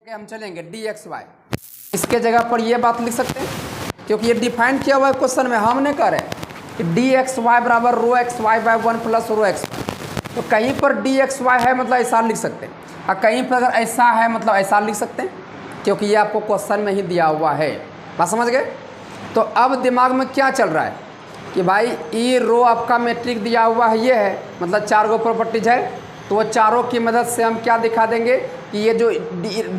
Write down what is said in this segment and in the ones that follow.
हम चलेंगे dxy, इसके जगह पर ये बात लिख सकते हैं क्योंकि ये डिफाइन किया हुआ है क्वेश्चन में। हम नहीं कह रहे कि dxy बराबर rho x y by 1 plus rho x. तो कहीं पर dxy है मतलब ऐसा लिख सकते हैं, और कहीं पर अगर ऐसा है मतलब ऐसा लिख सकते हैं, क्योंकि ये आपको क्वेश्चन में ही दिया हुआ है। बात समझ गए? तो अब दिमाग में क्या चल रहा है कि भाई ई रो आपका मैट्रिक दिया हुआ है, ये है मतलब 4 गो प्रॉपर्टीज है। तो वो चारों की मदद से हम क्या दिखा देंगे कि ये जो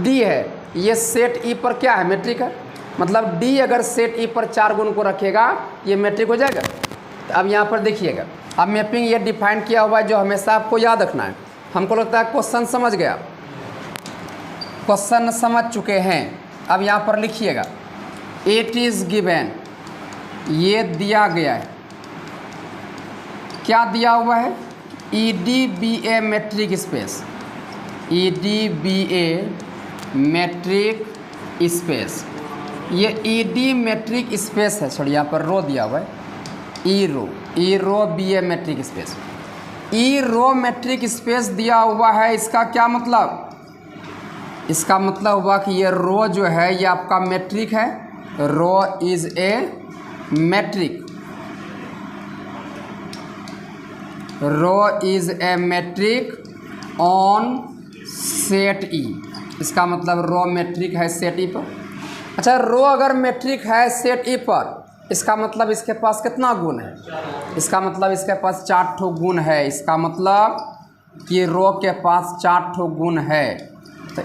डी है ये सेट ई पर क्या है, मैट्रिक है। मतलब डी अगर सेट ई पर 4 गुण को रखेगा ये मैट्रिक हो जाएगा। तो अब यहाँ पर देखिएगा, अब मैपिंग ये डिफाइन किया हुआ है जो हमेशा आपको याद रखना है। हमको लगता है क्वेश्चन समझ गया, क्वेश्चन समझ चुके हैं। अब यहाँ पर लिखिएगा इट इज़ गिवन, ये दिया गया है। क्या दिया हुआ है? EDBA matric space, EDBA matric space. ये ED मैट्रिक स्पेस है, सॉरी यहाँ पर रो दिया हुआ है, ई रो BA मैट्रिक स्पेस। ई रो मैट्रिक स्पेस दिया हुआ है, इसका क्या मतलब? इसका मतलब हुआ कि ये रो जो है ये आपका मैट्रिक है, rho is a metric, rho is a metric on set E. इसका मतलब रो मैट्रिक है सेट ई पर। अच्छा, रो अगर मैट्रिक है सेट ई पर, इसका मतलब इसके पास कितना गुण है? इसका मतलब इसके पास 4 ठो गुण है। इसका मतलब कि रो के पास 4 ठो गुण है। तो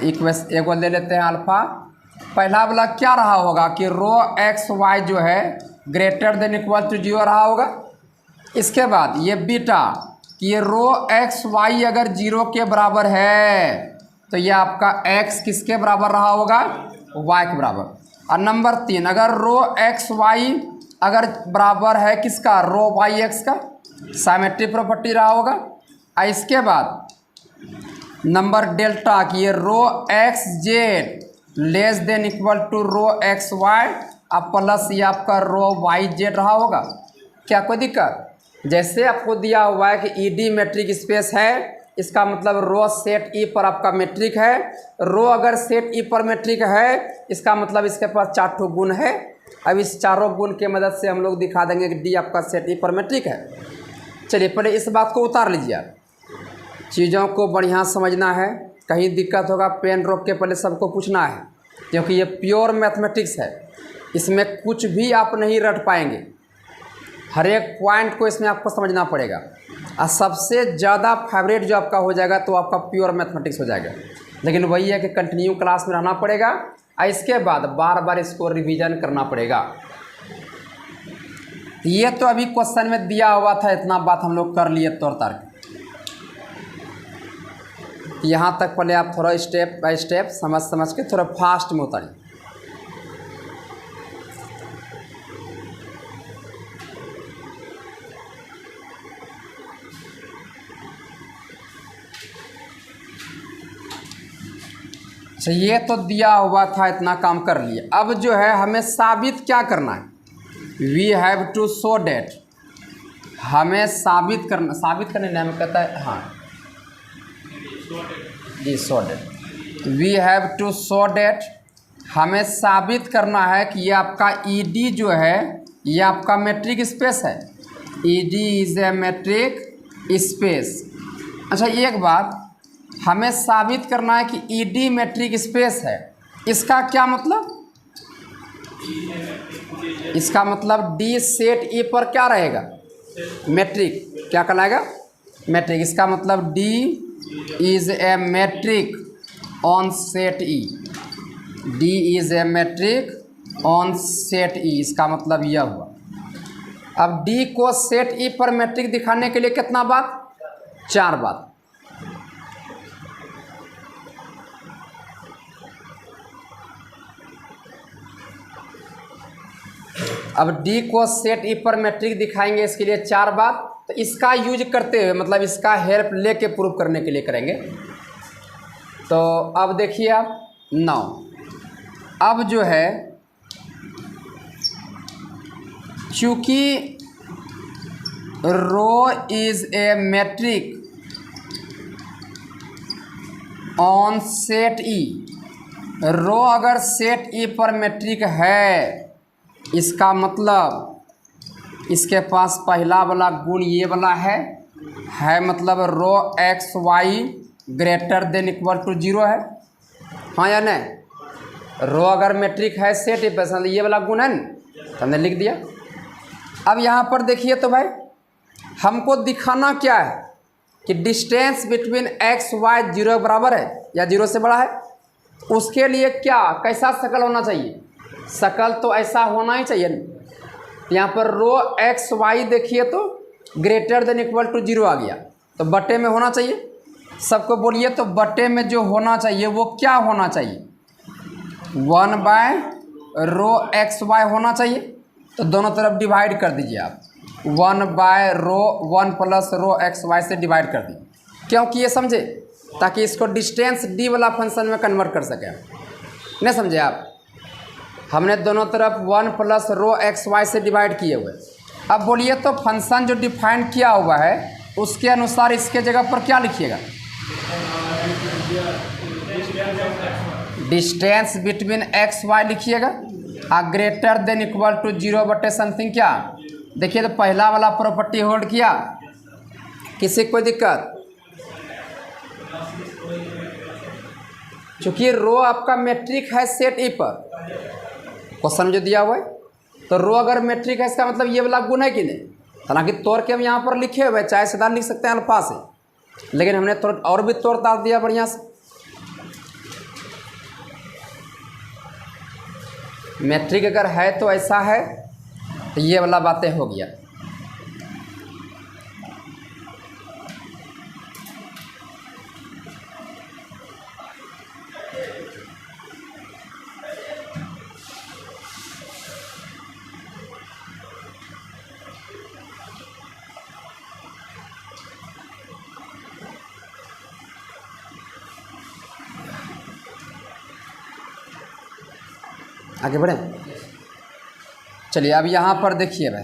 एगो ले लेते हैं अल्फ़ा। पहला वाला क्या रहा होगा कि रो एक्स वाई जो है ग्रेटर देन इक्वल टू 0 रहा होगा। इसके बाद ये बीटा कि ये रो एक्स वाई अगर 0 के बराबर है तो ये आपका x किसके बराबर रहा होगा? y के बराबर। और नंबर 3, अगर रो एक्स वाई अगर बराबर है किसका? रो वाई एक्स का, सिमेट्री प्रॉपर्टी रहा होगा। और इसके बाद नंबर डेल्टा कि ये rho x z less than equal to rho x y अब प्लस ये आपका रो वाई जेड रहा होगा। क्या कोई दिक्कत? जैसे आपको दिया हुआ है कि ईडी मैट्रिक स्पेस है, इसका मतलब रो सेट ई पर आपका मैट्रिक है। रो अगर सेट ई पर मैट्रिक है इसका मतलब इसके पास 4 ठो गुण है। अब इस चारों गुण के मदद से हम लोग दिखा देंगे कि डी आपका सेट ई पर मैट्रिक है। चलिए पहले इस बात को उतार लीजिए, चीज़ों को बढ़िया समझना है। कहीं दिक्कत होगा पेन रोक के पहले सबको पूछना है, क्योंकि ये प्योर मैथमेटिक्स है, इसमें कुछ भी आप नहीं रट पाएंगे। हर एक पॉइंट को इसमें आपको समझना पड़ेगा। और सबसे ज़्यादा फेवरेट जो आपका हो जाएगा तो आपका प्योर मैथमेटिक्स हो जाएगा। लेकिन वही है कि कंटिन्यू क्लास में रहना पड़ेगा और इसके बाद बार बार इसको रिवीजन करना पड़ेगा। ये तो अभी क्वेश्चन में दिया हुआ था, इतना बात हम लोग कर लिए तौर तर्क। यहाँ तक पहले आप थोड़ा स्टेप बाय स्टेप समझ के थोड़ा फास्ट में उतारिए। अच्छा, ये तो दिया हुआ था, इतना काम कर लिए। अब जो है हमें साबित क्या करना है? We have to show that, हमें साबित करने नाम कहता है, हाँ जी, show that. We have to show that, हमें साबित करना है कि ये आपका ईडी जो है ये आपका मैट्रिक स्पेस है। ED is a matric space. अच्छा, एक बात हमें साबित करना है कि ईडी मैट्रिक स्पेस है। इसका क्या मतलब? इसका मतलब डी सेट ई पर क्या रहेगा? मैट्रिक। क्या कहलाएगा? मैट्रिक। इसका मतलब D is a metric on set E, D is a metric on set E. इसका मतलब यह हुआ। अब डी को सेट ई पर मैट्रिक दिखाने के लिए कितना बात? 4 बात। अब डी को सेट ई पर मैट्रिक दिखाएंगे, इसके लिए 4 बात। तो इसका यूज करते हुए मतलब इसका हेल्प लेके प्रूव करने के लिए करेंगे। तो अब देखिए आप 9, अब जो है चूंकि rho is a metric on set E, rho अगर सेट ई पर मेट्रिक है, इसका मतलब इसके पास पहला वाला गुण ये वाला है मतलब rho x y greater than equal to 0 है, हाँ या नहीं। रो अगर मेट्रिक है सेट ई पर, ये वाला गुण है ना, तो हमने लिख दिया। अब यहाँ पर देखिए तो भाई हमको दिखाना क्या है कि डिस्टेंस बिटवीन एक्स वाई 0 बराबर है या 0 से बड़ा है। उसके लिए क्या कैसा शकल होना चाहिए, शकल तो ऐसा होना ही चाहिए ना। यहाँ पर रो एक्स वाई देखिए तो ग्रेटर देन इक्वल टू 0 आ गया, तो बटे में होना चाहिए। सबको बोलिए तो बटे में जो होना चाहिए वो क्या होना चाहिए, 1/रो एक्स वाई होना चाहिए। तो दोनों तरफ डिवाइड कर दीजिए आप, 1/रो 1 प्लस रो एक्स वाई से डिवाइड कर दीजिए। क्योंकि ये समझे, ताकि इसको डिस्टेंस डी वाला फंक्शन में कन्वर्ट कर सकें। नहीं समझे आप, हमने दोनों तरफ 1 प्लस रो एक्स वाई से डिवाइड किए हुए। अब बोलिए तो फंक्शन जो डिफाइन किया हुआ है उसके अनुसार इसके जगह पर क्या लिखिएगा, डिस्टेंस बिटवीन एक्स वाई लिखिएगा और ग्रेटर देन इक्वल टू 0 बटे समथिंग क्या। देखिए तो पहला वाला प्रॉपर्टी होल्ड किया, किसी कोई दिक्कत। चूंकि रो आपका मेट्रिक है सेट ई पर, क्वेश्चन जो दिया हुआ है, तो रो अगर मेट्रिक है इसका मतलब ये वाला गुण है कि नहीं। हालांकि तोड़ के हम यहाँ पर लिखे हुए, चाहे सीधा लिख सकते हैं अल्फा से, लेकिन हमने थोड़ा और भी तोड़ ताड़ दिया बढ़िया से। मेट्रिक अगर है तो ऐसा है, तो ये वाला बातें हो गया। आगे बढ़ें, चलिए अब यहाँ पर देखिए भाई,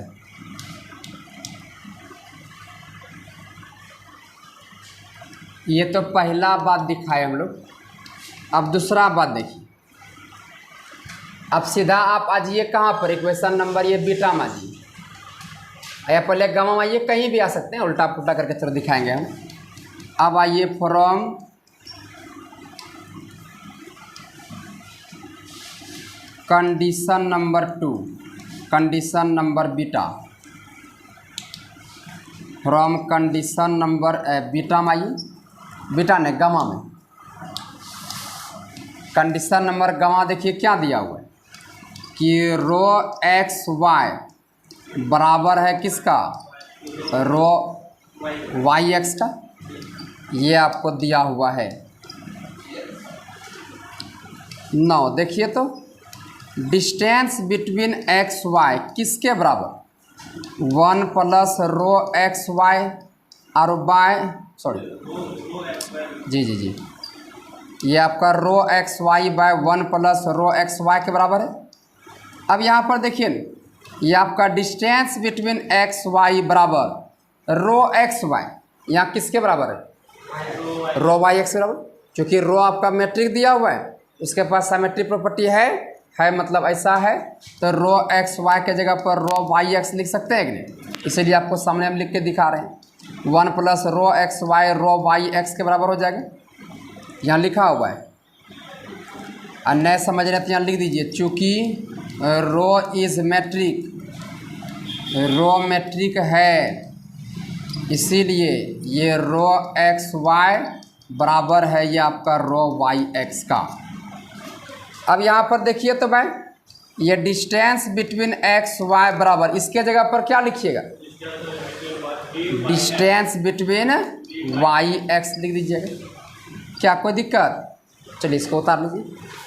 ये तो पहला बात दिखाए हम लोग। अब दूसरा बात देखिए, अब सीधा आप आजिए कहाँ पर, इक्वेशन नंबर ये बीटा में आइए, या पहले गामा में आइए, कहीं भी आ सकते हैं, उल्टा पुल्टा करके थोड़ा दिखाएंगे हम। अब आइए from condition number 2, condition number beta, from condition number beta में आइए, बीटा ने गामा में, कंडीशन नंबर गामा देखिए क्या दिया हुआ है कि रो एक्स वाई बराबर है किसका, रो वाई एक्स का, ये आपको दिया हुआ है। 9 देखिए तो डिस्टेंस बिटवीन एक्स वाई किसके बराबर, 1 प्लस रो एक्स वाई और बाय जी, ये आपका rho x y by 1 plus rho x y के बराबर है। अब यहाँ पर देखिए ये आपका डिस्टेंस बिटवीन एक्स वाई बराबर रो एक्स वाई, यहाँ किसके बराबर है, रो वाई एक्स बराबर। क्योंकि रो आपका मेट्रिक दिया हुआ है, उसके पास सिमेट्री प्रॉपर्टी है मतलब ऐसा है, तो रो एक्स वाई के जगह पर रो वाई एक्स लिख सकते हैं कि नहीं। इसीलिए आपको सामने हम लिख के दिखा रहे हैं, 1 प्लस रो एक्स वाई रो वाई एक्स के बराबर हो जाएगा, यहाँ लिखा हुआ है। और नए समझ रहे तो यहाँ लिख दीजिए, चूँकि rho is metric, row metric है, इसीलिए ये रो एक्स वाई बराबर है ये आपका रो वाई एक्स का। अब यहाँ पर देखिए तो भाई ये डिस्टेंस बिटवीन एक्स वाई बराबर, इसके जगह पर क्या लिखिएगा, डिस्टेंस बिटवीन वाई एक्स लिख दीजिएगा। क्या कोई दिक्कत, चलिए इसको उतार लीजिए।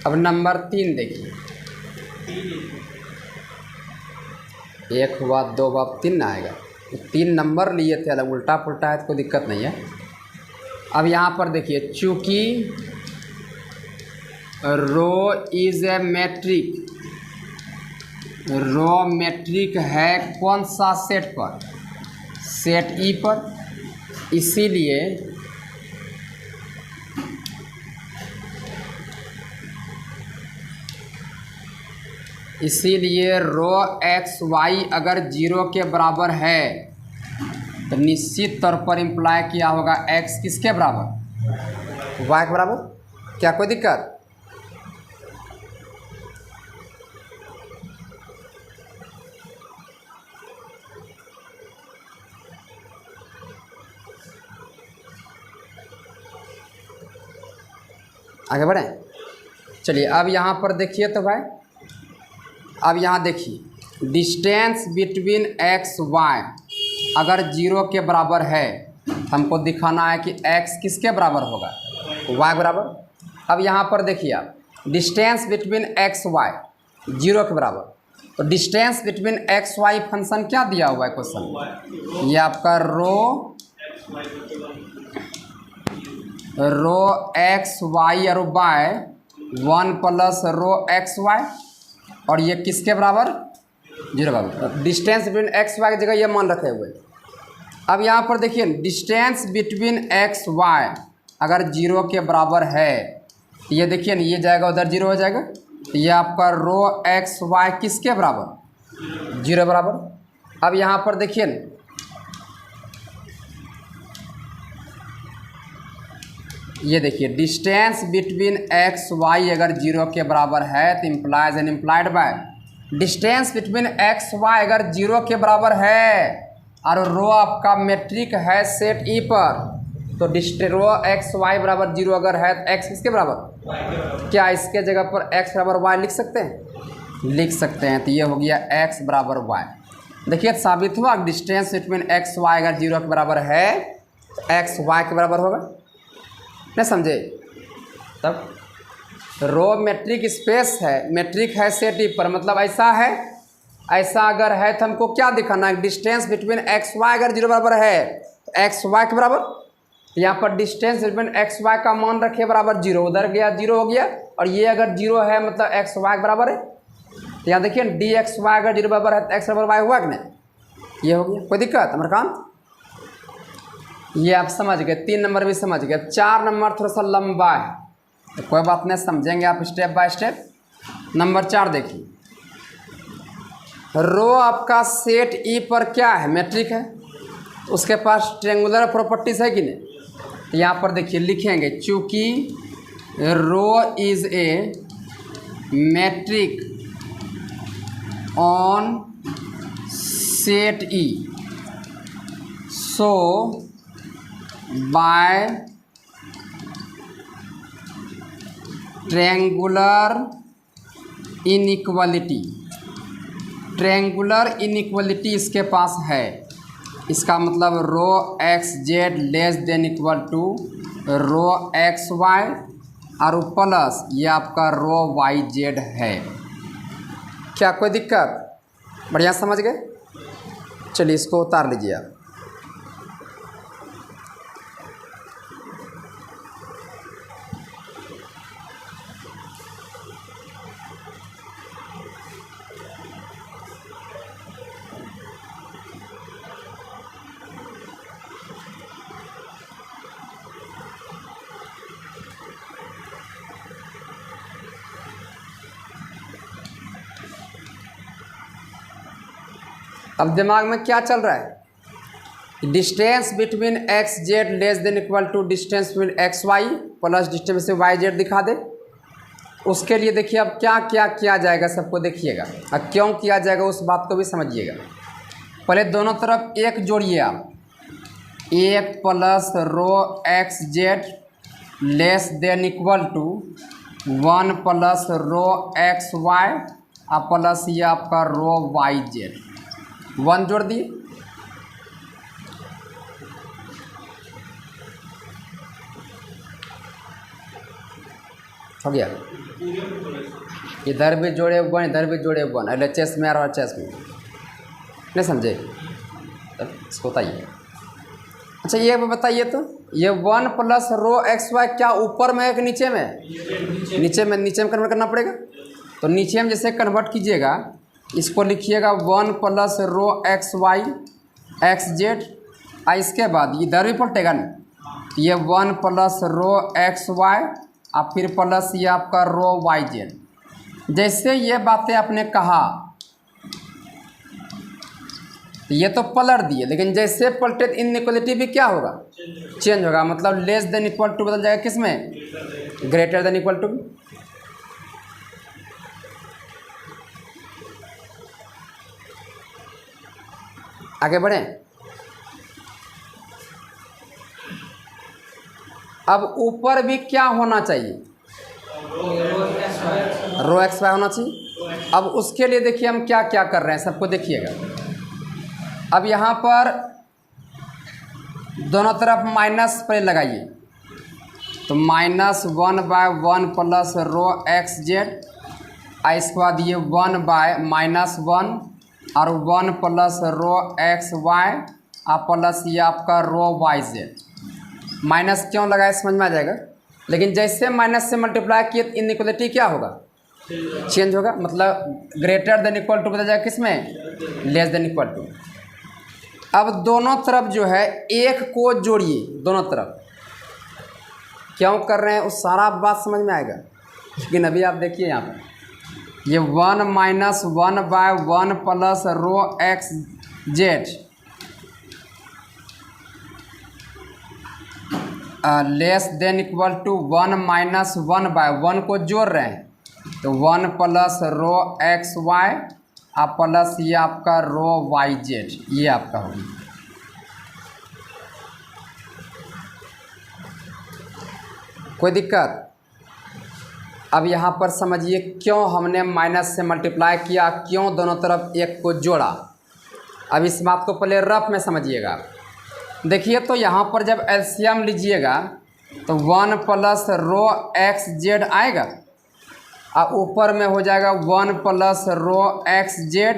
अब नंबर 3 देखिए, 1 हुआ, 2 हुआ, 3 ना आएगा। तो 3 नंबर लिए थे, अलग उल्टा पुल्टा है तो कोई दिक्कत नहीं है। अब यहाँ पर देखिए, चूँकि rho is a metric, rho metric है कौन सा सेट पर, सेट ई पर, इसीलिए रो एक्स वाई अगर 0 के बराबर है तो निश्चित तौर पर इम्प्लाई किया होगा एक्स किसके बराबर, वाई के बराबर। क्या कोई दिक्कत? आगे बढ़ें। चलिए अब यहाँ पर देखिए तो भाई, अब यहाँ देखिए, डिस्टेंस बिटवीन एक्स वाई अगर 0 के बराबर है, हमको दिखाना है कि एक्स किसके बराबर होगा, वाई बराबर। अब यहाँ पर देखिए आप, डिस्टेंस बिटवीन एक्स वाई 0 के बराबर, तो distance between x y function क्या दिया हुआ है क्वेश्चन, ये आपका रो एक्स वाई और y 1 plus rho x y, और ये किसके बराबर, 0 बराबर। डिस्टेंस बिटवीन एक्स वाई की जगह ये मान रखे हुए। अब यहाँ पर देखिए, डिस्टेंस बिटवीन एक्स वाई अगर 0 के बराबर है, ये देखिए ना, ये जाएगा उधर 0 हो जाएगा, तो ये आपका रो एक्स वाई किसके बराबर, 0 बराबर। अब यहाँ पर देखिए ना, ये देखिए, डिस्टेंस बिटवीन एक्स वाई अगर 0 के बराबर है तो implies and implied by, distance between x y अगर 0 के बराबर है और रो आपका मैट्रिक है सेट ई पर, तो रो एक्स वाई बराबर 0 अगर है तो एक्स किसके बराबर, क्या इसके जगह पर एक्स बराबर वाई लिख सकते हैं, लिख सकते हैं। तो ये हो गया एक्स बराबर वाई। देखिए साबित हुआ, डिस्टेंस बिटवीन एक्स वाई अगर 0 के बराबर है तो एक्स वाई के बराबर होगा, नहीं समझे? तब रो मैट्रिक स्पेस है, मैट्रिक है सेट ई पर, मतलब ऐसा है, ऐसा अगर है तो हमको क्या दिखाना है, डिस्टेंस बिटवीन एक्स वाई अगर 0 बराबर है तो एक्स वाई के बराबर, यहाँ पर डिस्टेंस बिटवीन एक्स वाई का मान रखे बराबर 0, उधर गया 0 हो गया, और ये अगर 0 है मतलब एक्स वाई के बराबर है। तो यहाँ देखिए डी एक्स वाई अगर 0 बराबर है तो एक्स बराबर वाई हुआ कि नहीं, ये हो गया। कोई दिक्कत अमरकांत? ये आप समझ गए, 3 नंबर भी समझ गए। 4 नंबर थोड़ा सा लंबा है तो कोई बात नहीं, समझेंगे आप स्टेप बाय स्टेप। नंबर 4 देखिए, रो आपका सेट ई पर क्या है, मैट्रिक है, उसके पास ट्रेंगुलर प्रॉपर्टीज है कि नहीं। तो यहाँ पर देखिए लिखेंगे, चूँकि rho is a metric on set E, so by triangular inequality, triangular inequality इसके पास है, इसका मतलब rho x z less than equal to rho x y और प्लस ये आपका रो वाई जेड है। क्या कोई दिक्कत? बढ़िया समझ गए? चलिए इसको उतार लीजिए आप। अब दिमाग में क्या चल रहा है, distance between x z less than equal to distance between x y plus distance y z दिखा दे। उसके लिए देखिए अब क्या क्या किया जाएगा, सबको देखिएगा, अब क्यों किया जाएगा उस बात को भी समझिएगा। पहले दोनों तरफ एक जोड़िए आप, 1 plus rho x z less than equal to 1 plus rho x y और प्लस ये आपका रो वाई जेड, 1 जोड़ दिए। हो गया। इधर भी जोड़े 1, इधर भी जोड़े 1, LHS में और RHS में, नहीं समझे? तब इसको बताइए। अच्छा ये बताइए तो, ये 1 प्लस रो XY क्या ऊपर में है कि नीचे में? नीचे में कन्वर्ट करना पड़ेगा। तो नीचे में जैसे कन्वर्ट कीजिएगा, इसको लिखिएगा 1 प्लस रो XY XZ, इसके बाद इधर भी पलटेगा ना, ये 1 प्लस रो XY और फिर प्लस ये आपका रो YZ। जैसे ये बातें आपने कहा, ये तो पलट दिए, लेकिन जैसे पलटे इनइक्वालिटी भी क्या होगा? चेंज होगा। मतलब लेस देन इक्वल टू बदल जाएगा किस में? Greater than equal to. आगे बढ़ें। अब ऊपर भी क्या होना चाहिए? रो XY होना चाहिए। अब उसके लिए देखिए हम क्या क्या कर रहे हैं, सबको देखिएगा। अब यहाँ पर दोनों तरफ माइनस पर लगाइए, तो -1/1 प्लस रो XZ, इसके बाद ये 1/-1 और 1 प्लस रो XY और प्लस ये आपका रो YZ। माइनस क्यों लगाए समझ में आ जाएगा। लेकिन जैसे माइनस से मल्टीप्लाई किए तो इनइक्वालिटी क्या होगा? चेंज होगा। मतलब ग्रेटर देन इक्वल टू बदल जाएगा किस में? Less than equal to. अब दोनों तरफ जो है एक को जोड़िए, दोनों तरफ। क्यों कर रहे हैं उस सारा बात समझ में आएगा। लेकिन अभी आप देखिए यहाँ पर ये 1-1/1 plus rho XZ less than equal to 1-1/1 को जोड़ रहे हैं, तो 1 प्लस रो XY और प्लस ये आपका रो YZ, ये आपका होगा। कोई दिक्कत? अब यहाँ पर समझिए क्यों हमने माइनस से मल्टीप्लाई किया, क्यों दोनों तरफ एक को जोड़ा। अब इस बात को पहले रफ में समझिएगा। देखिए तो यहाँ पर जब एलसीएम लीजिएगा तो 1 प्लस रो XZ आएगा और ऊपर में हो जाएगा 1 प्लस रो XZ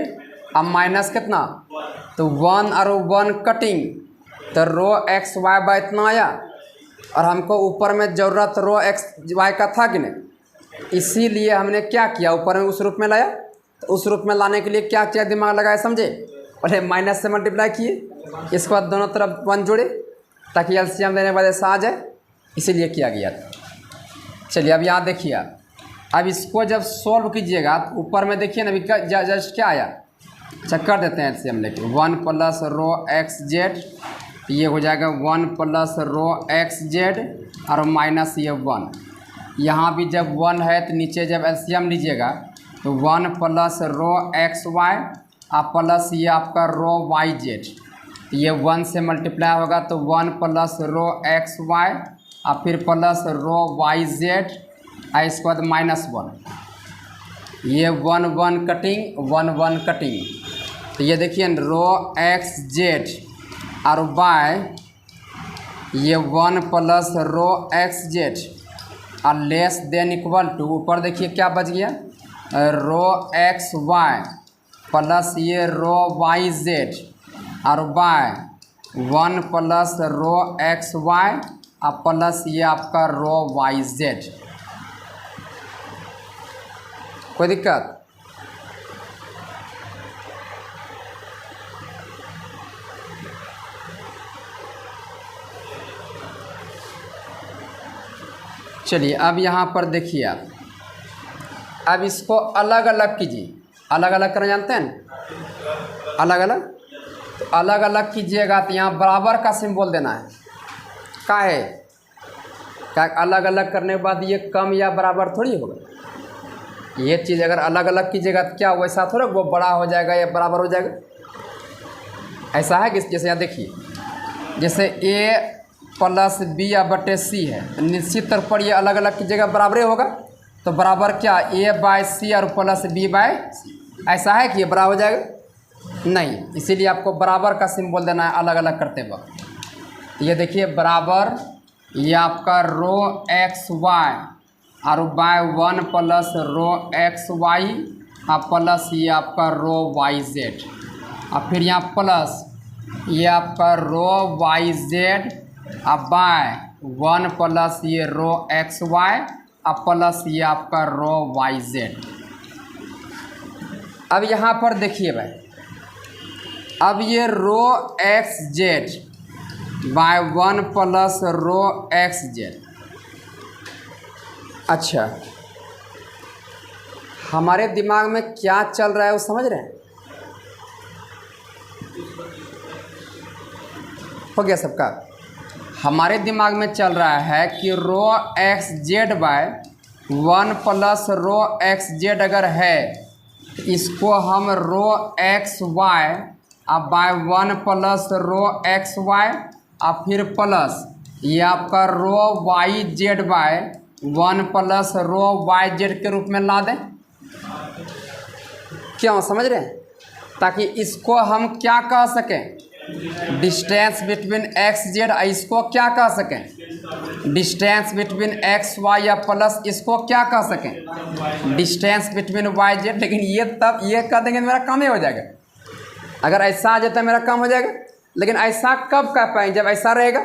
और माइनस कितना, तो 1 और 1 कटिंग, तो रो XY बाय इतना आया। और हमको ऊपर में ज़रूरत रो XY का था कि नहीं, इसीलिए हमने क्या किया, ऊपर में उस रूप में लाया। तो उस रूप में लाने के लिए क्या क्या दिमाग लगाया समझे। पहले माइनस से मल्टीप्लाई किए, इसके बाद दोनों तरफ 1 जोड़े ताकि एलसीएम लेने के बाद ऐसा आ जाए, इसीलिए किया गया था। चलिए अब यहाँ देखिए, अब इसको जब सॉल्व कीजिएगा तो ऊपर में देखिए ना, अभी जस्ट क्या आया। अच्छा कर देते हैं एलसीएम लेके, 1 प्लस रो XZ, ये हो जाएगा 1 प्लस रो XZ और माइनस ये 1। यहाँ भी जब 1 है तो नीचे जब एलसीएम लीजिएगा तो 1 प्लस रो XY और प्लस ये आपका रो YZ, ये 1 से मल्टीप्लाई होगा तो 1 प्लस रो XY और फिर प्लस रो YZ, इसके बाद -1, ये 1 कटिंग 1 कटिंग। तो ये देखिए रो XZ और Y, ये 1 प्लस रो XZ और लेस देन इक्वल टू, ऊपर देखिए क्या बच गया, रो XY प्लस ये रो YZ और Y 1 प्लस रो XY और प्लस ये आपका रो YZ। कोई दिक्कत? चलिए अब यहाँ पर देखिए आप, अब इसको अलग अलग कीजिए। अलग अलग करना जानते हैं ना, अलग अलग। तो अलग अलग कीजिएगा तो यहाँ बराबर का सिंबल देना है। का है क्या? अलग अलग करने के बाद ये कम या बराबर थोड़ी होगा। ये चीज़ अगर अलग अलग कीजिएगा तो क्या वैसा थोड़ा वो बड़ा हो जाएगा या बराबर हो जाएगा, ऐसा है कि जैसे यहाँ देखिए, जैसे A प्लस B या बटे C है, निश्चित तौर पर ये अलग अलग कीजिएगा बराबर होगा। तो बराबर क्या, A/C और प्लस B/C, ऐसा है कि ये बराबर हो जाएगा नहीं। इसीलिए आपको बराबर का सिंबल देना है अलग अलग करते वक्त। ये देखिए बराबर, ये आपका रो XY और by 1 plus rho x y और प्लस ये आपका रो वाई जेड, और फिर यहाँ प्लस ये आपका रो वाई जेड और बाय 1 प्लस ये रो एक्स वाई और प्लस ये आपका रो वाई जेड। अब यहाँ पर देखिए भाई, अब ये rho x z by 1 plus rho x z. अच्छा, हमारे दिमाग में क्या चल रहा है वो समझ रहे हैं? हो गया सबका? हमारे दिमाग में चल रहा है कि rho x z by 1 plus rho x z अगर है तो इसको हम रो एक्स वाई अब by 1 plus rho x y और फिर प्लस ये आपका rho y z by 1 plus rho y z के रूप में ला दें। क्यों, समझ रहे हैं? ताकि इसको हम क्या कह सकें, डिस्टेंस बिटवीन एक्स जेड, इसको क्या कह सकें डिस्टेंस बिटवीन एक्स वाई, या प्लस इसको क्या कह सकें डिस्टेंस बिटवीन वाई जेड। लेकिन ये तब ये कह देंगे मेरा काम ही हो जाएगा। अगर ऐसा आ जाता है मेरा काम हो जाएगा, लेकिन ऐसा कब कह पाएंगे जब ऐसा रहेगा।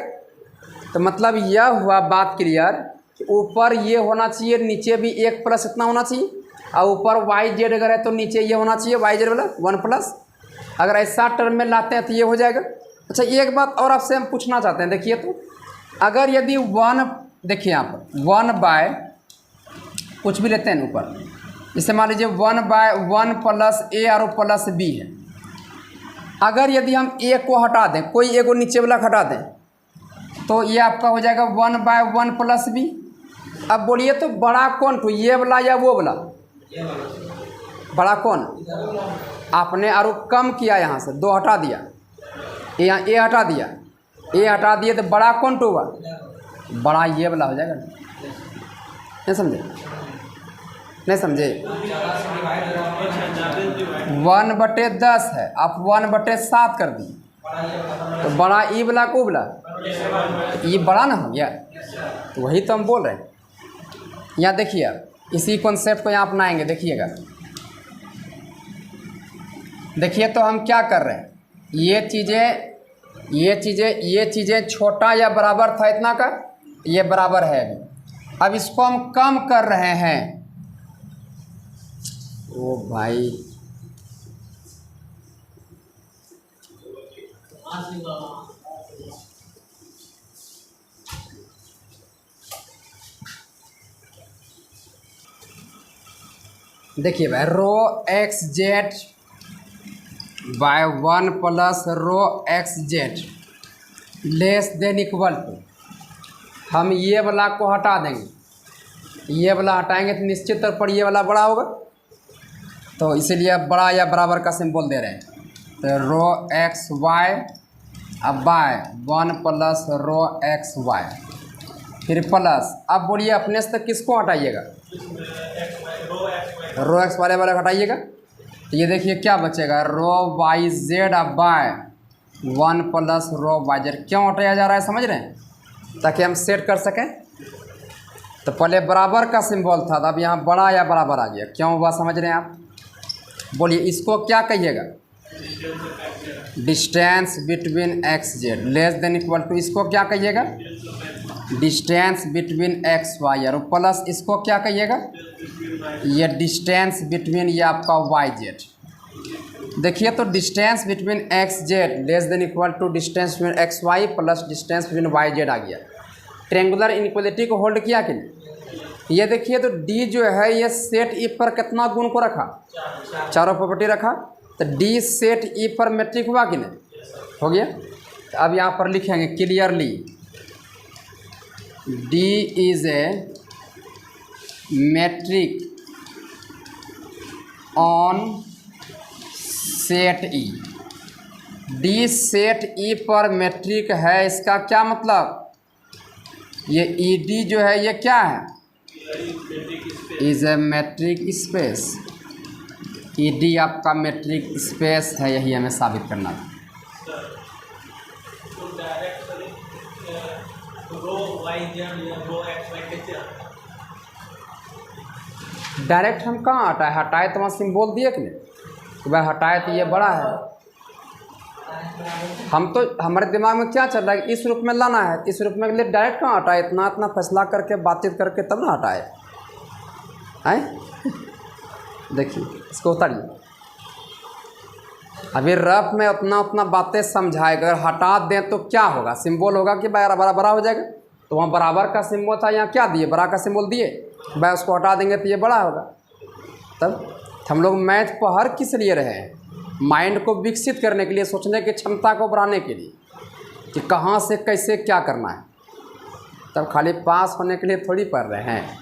तो मतलब यह हुआ बात क्लियर कि ऊपर ये होना चाहिए, नीचे भी 1 प्लस इतना होना चाहिए, और ऊपर वाई जेड अगर है तो नीचे ये होना चाहिए वाई जेड वाला 1 प्लस। अगर ऐसा टर्म में लाते हैं तो ये हो जाएगा। अच्छा, एक बात और आपसे हम पूछना चाहते हैं, देखिए तो अगर यदि 1, देखिए यहाँ पर 1 बाय कुछ भी लेते हैं ऊपर, जैसे मान लीजिए 1 बाय 1 प्लस ए और प्लस बी है। अगर यदि हम ए को हटा दें, कोई ए को नीचे वाला हटा दें, तो ये आपका हो जाएगा 1 बाय 1 प्लस बी। अब बोलिए तो बड़ा कौन तो ये वाला या वो वाला? बड़ा कौन? आपने और कम किया, यहाँ से 2 हटा दिया, यहाँ ए हटा दिया, ए हटा दिए तो बड़ा कौन टू हुआ? बड़ा ये वाला हो जाएगा। नहीं समझे? नहीं समझे? 1/10 है, आप 1/7 कर दिए, तो बड़ा ई वाला को वाला ये बड़ा ना हो गया। तो वही तो हम बोल रहे हैं। यहाँ देखिए, इसी कॉन्सेप्ट को यहाँ अपनाएंगे। देखिएगा, देखिए तो हम क्या कर रहे हैं, ये चीज़ें छोटा या बराबर था इतना का, ये बराबर है अभी। अब इसको हम कम कर रहे हैं। ओ भाई, देखिए भाई, rho x z by 1 plus rho x z less than equal to, हम ये वाला को हटा देंगे, ये वाला हटाएंगे तो निश्चित तौर पर ये वाला बड़ा होगा। तो इसीलिए अब बड़ा या बराबर का सिंबल दे रहे हैं। तो रो एक्स वाई अब by 1 plus rho x y, फिर प्लस, अब बोलिए अपने से किसको हटाइएगा? रो एक्स वाले वाले हटाइएगा, तो ये देखिए क्या बचेगा, रो वाई जेड अब by 1 plus rho y z. क्यों हटाया जा रहा है समझ रहे हैं? ताकि हम सेट कर सकें। तो पहले बराबर का सिंबल था, तो अब यहाँ बड़ा या बराबर आ गया। क्यों हुआ समझ रहे हैं आप? बोलिए, इसको क्या कहिएगा? Distance between x z less than equal to, इसको क्या कहिएगा? डिस्टेंस बिटवीन एक्स वाई, और प्लस इसको क्या कहिएगा? ये डिस्टेंस बिटवीन ये आपका वाई जेड। देखिए तो distance between x z less than equal to distance between x y plus distance between y z आ गया। ट्रेंगुलर इनइक्वालिटी को होल्ड किया कि नहीं? ये देखिए तो डी जो है ये सेट ई पर कितना गुण को रखा? चारों प्रॉपर्टी रखा। तो डी सेट ई पर मैट्रिक हुआ कि नहीं? हो गया। तो अब यहाँ पर लिखेंगे clearly, D is a metric on set E. D set E पर मैट्रिक है, इसका क्या मतलब? ये ई डी जो है ये क्या है? Is a matric space. E D आपका मैट्रिक स्पेस है, यही हमें साबित करना था। डायरेक्ट हम कहाँ हटाए, हटाए तो वहाँ सिंबल दिए कि नहीं, तो भाई हटाए तो ये बड़ा है। हम तो हमारे दिमाग में क्या चल रहा है कि इस रूप में लाना है, इस रूप में लिए डायरेक्ट कहाँ हटाए, इतना इतना फैसला करके बातचीत करके तब ना हटाए हैं। देखिए इसको उतारिए, अभी रफ में उतना उतना बातें समझाए, अगर हटा दें तो क्या होगा, सिंबल होगा कि भाई बड़ा हो जाएगा। तो वहाँ बराबर का सिंबल था, यहाँ क्या दिए, बड़ा का सिंबल दिए, भाई उसको हटा देंगे तो ये बड़ा होगा। तब हम लोग मैथ पढ़ किस लिए रहे हैं, माइंड को विकसित करने के लिए, सोचने की क्षमता को बढ़ाने के लिए कि कहाँ से कैसे क्या करना है। तब खाली पास होने के लिए थोड़ी पढ़ रहे हैं।